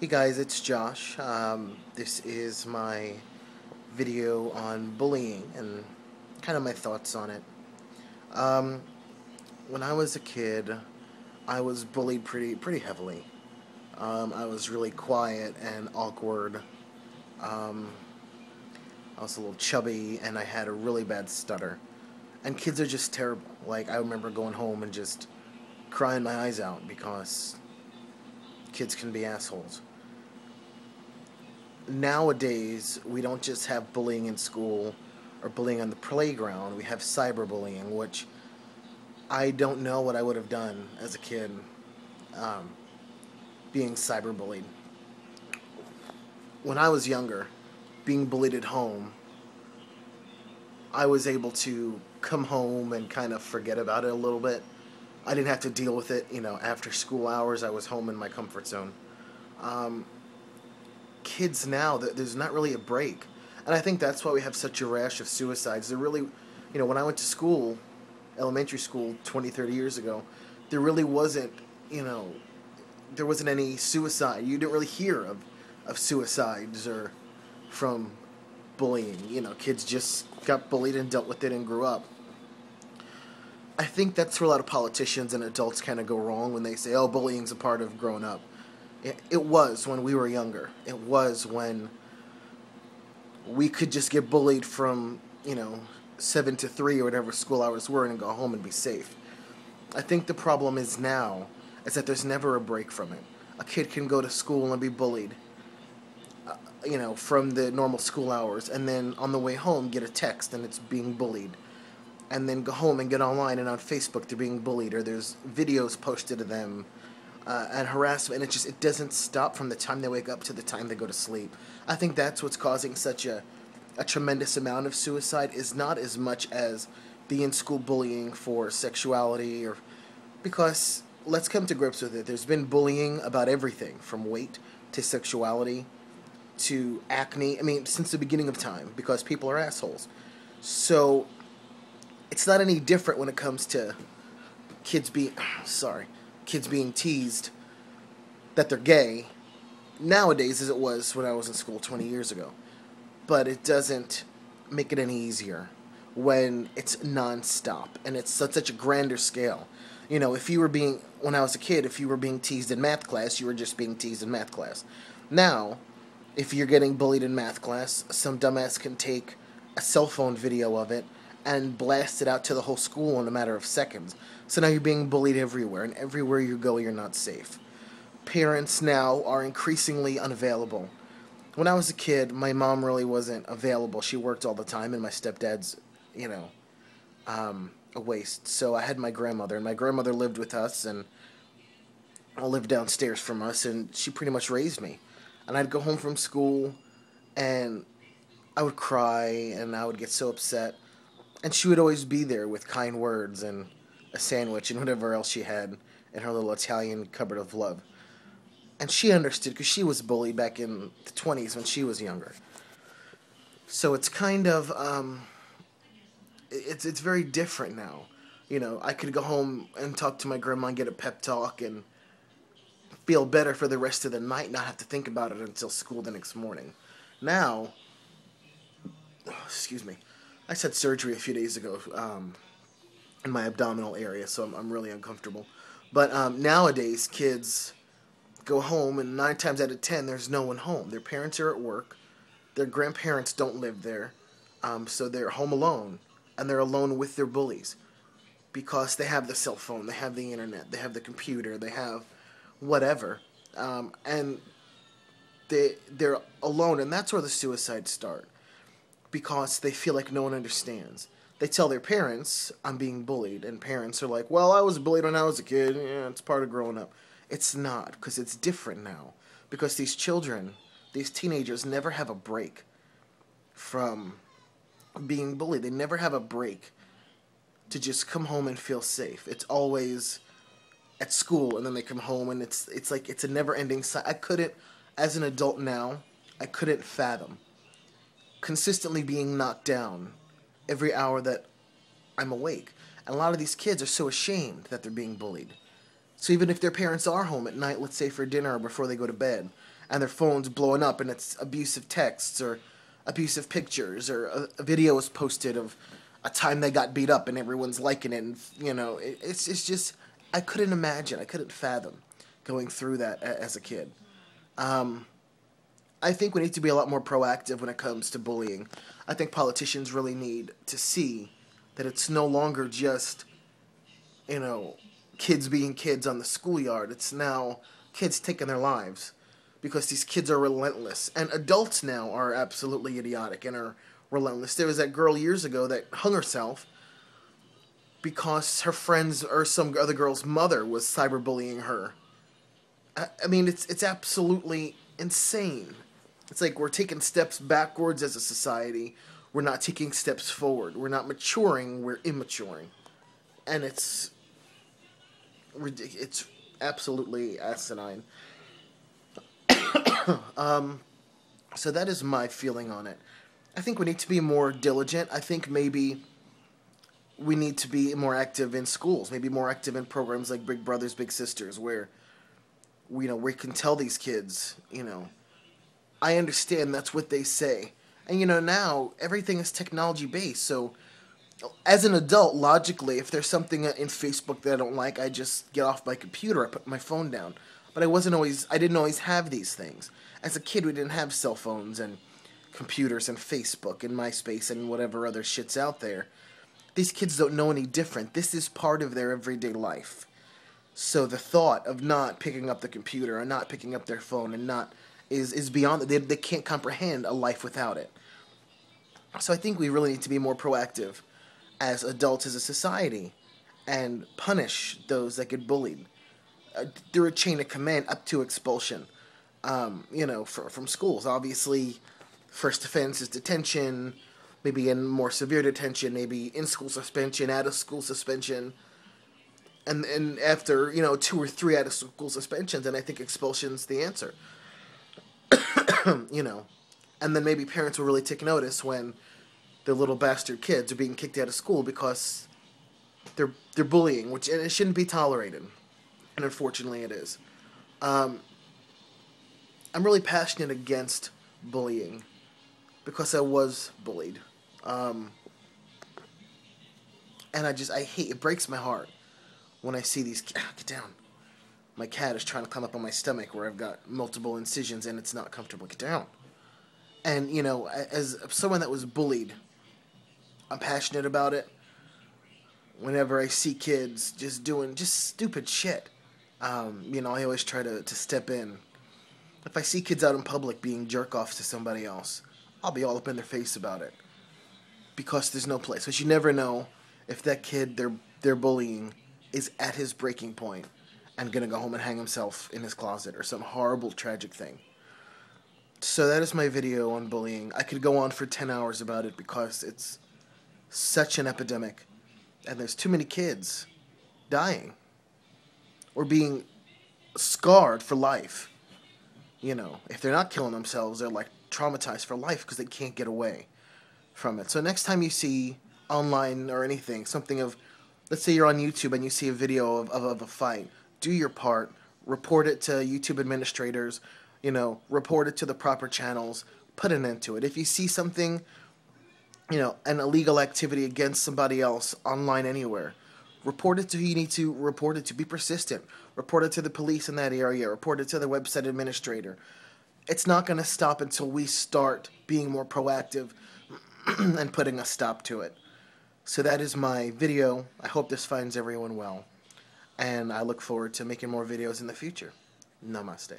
Hey guys, it's Josh. This is my video on bullying and kind of my thoughts on it. Um, when I was a kid, I was bullied pretty heavily. I was really quiet and awkward. Um, I was a little chubby and I had a really bad stutter. And kids are just terrible. Like, I remember going home and just crying my eyes out because kids can be assholes. Nowadays, we don't just have bullying in school or bullying on the playground. We have cyberbullying, which I don't know what I would have done as a kid um, being cyberbullied. When I was younger, being bullied at home, I was able to come home and kind of forget about it a little bit. I didn't have to deal with it, after school hours. I was home in my comfort zone. Kids now, there's not really a break. And I think that's why we have such a rash of suicides. There really, when I went to school, elementary school 20, 30 years ago, there really wasn't, there wasn't any suicide. You didn't really hear of suicides or from bullying. Kids just got bullied and dealt with it and grew up. I think that's where a lot of politicians and adults kind of go wrong when they say, oh, bullying's a part of growing up. It was when we were younger. It was when we could just get bullied from, 7 to 3 or whatever school hours were and go home and be safe. I think the problem is now is that there's never a break from it. A kid can go to school and be bullied, from the normal school hours, and then on the way home get a text and it's being bullied. And then go home and get online and on Facebook they're being bullied, or there's videos posted of them and harassment, and it doesn't stop from the time they wake up to the time they go to sleep. I think that's what's causing such a tremendous amount of suicide, is not as much as the in-school bullying for sexuality, or because let's come to grips with it. There's been bullying about everything from weight to sexuality to acne. I mean, since the beginning of time, because people are assholes. So it's not any different when it comes to kids being teased that they're gay nowadays as it was when I was in school 20 years ago. But it doesn't make it any easier when it's nonstop and it's such a grander scale. When I was a kid, if you were being teased in math class, you were just being teased in math class. Now, if you're getting bullied in math class, some dumbass can take a cell phone video of it and blast it out to the whole school in a matter of seconds. So now you're being bullied everywhere, and everywhere you go, you're not safe. Parents now are increasingly unavailable. When I was a kid, my mom really wasn't available. She worked all the time, and my stepdad's, a waste. So I had my grandmother, and my grandmother lived with us, and lived downstairs from us, and she pretty much raised me. And I'd go home from school, and I would cry, and I would get so upset. And she would always be there with kind words and a sandwich and whatever else she had in her little Italian cupboard of love. And she understood because she was bullied back in the 20s when she was younger. So it's kind of, it's very different now. I could go home and talk to my grandma and get a pep talk and feel better for the rest of the night, not have to think about it until school the next morning. Now, excuse me, I just had surgery a few days ago in my abdominal area, so I'm really uncomfortable. But nowadays, kids go home, and 9 times out of 10, there's no one home. Their parents are at work. Their grandparents don't live there, so they're home alone, and they're alone with their bullies because they have the cell phone, they have the internet, they have the computer, they have whatever, and they're alone, and that's where the suicides start. Because they feel like no one understands. They tell their parents, I'm being bullied, and parents are like, well, I was bullied when I was a kid, yeah, it's part of growing up. It's not, because it's different now. Because these children, these teenagers never have a break from being bullied. They never have a break to just come home and feel safe. It's always at school, and then they come home, and it's like it's a never-ending cycle. I couldn't, as an adult now, I couldn't fathom consistently being knocked down every hour that I'm awake. And a lot of these kids are so ashamed that they're being bullied. So even if their parents are home at night, let's say for dinner or before they go to bed, and their phone's blowing up, and it's abusive texts or abusive pictures, or a video is posted of a time they got beat up and everyone's liking it, and it's just, I couldn't imagine, I couldn't fathom going through that as a kid. I think we need to be a lot more proactive when it comes to bullying. I think politicians really need to see that it's no longer just, kids being kids on the schoolyard. It's now kids taking their lives because these kids are relentless. And adults now are absolutely idiotic and are relentless. There was that girl years ago that hung herself because her friend's or some other girl's mother was cyberbullying her. I mean, it's absolutely insane. It's like we're taking steps backwards as a society. We're not taking steps forward. We're not maturing. We're immaturing. And it's absolutely asinine. So that is my feeling on it. I think we need to be more diligent. I think maybe we need to be more active in schools. Maybe more active in programs like Big Brothers, Big Sisters, where we can tell these kids, I understand that's what they say. And, now everything is technology based. So as an adult, logically, if there's something in Facebook that I don't like, I just get off my computer, I put my phone down. But I didn't always have these things. As a kid, we didn't have cell phones and computers and Facebook and MySpace and whatever other shit's out there. These kids don't know any different. This is part of their everyday life. So the thought of not picking up the computer or not picking up their phone and not is beyond that. They can't comprehend a life without it. So I think we really need to be more proactive as adults, as a society, and punish those that get bullied through a chain of command up to expulsion. From schools. Obviously, first offense is detention, maybe in more severe detention, maybe in-school suspension, out-of-school suspension. And after, 2 or 3 out-of-school suspensions, then I think expulsion's the answer. And then maybe parents will really take notice when their little bastard kids are being kicked out of school because they're bullying, and it shouldn't be tolerated. And unfortunately it is. I'm really passionate against bullying because I was bullied. And I hate, it breaks my heart when I see these, get down. My cat is trying to climb up on my stomach where I've got multiple incisions and it's not comfortable. Get down. And, as someone that was bullied, I'm passionate about it. Whenever I see kids just doing stupid shit, I always try to step in. If I see kids out in public being jerk-offs to somebody else, I'll be all up in their face about it. Because there's no place. Because you never know if that kid they're bullying is at his breaking point and going to go home and hang himself in his closet or some horrible, tragic thing. So that is my video on bullying. I could go on for 10 hours about it because it's such an epidemic. And there's too many kids dying or being scarred for life. If they're not killing themselves, they're like traumatized for life because they can't get away from it. So next time you see online or anything, something of, let's say you're on YouTube and you see a video of a fight, do your part, report it to YouTube administrators, report it to the proper channels, put an end to it. If you see something, an illegal activity against somebody else online anywhere, report it to who you need to report it to. Be persistent. Report it to the police in that area. Report it to the website administrator. It's not going to stop until we start being more proactive and putting a stop to it. So that is my video. I hope this finds everyone well. And I look forward to making more videos in the future. Namaste.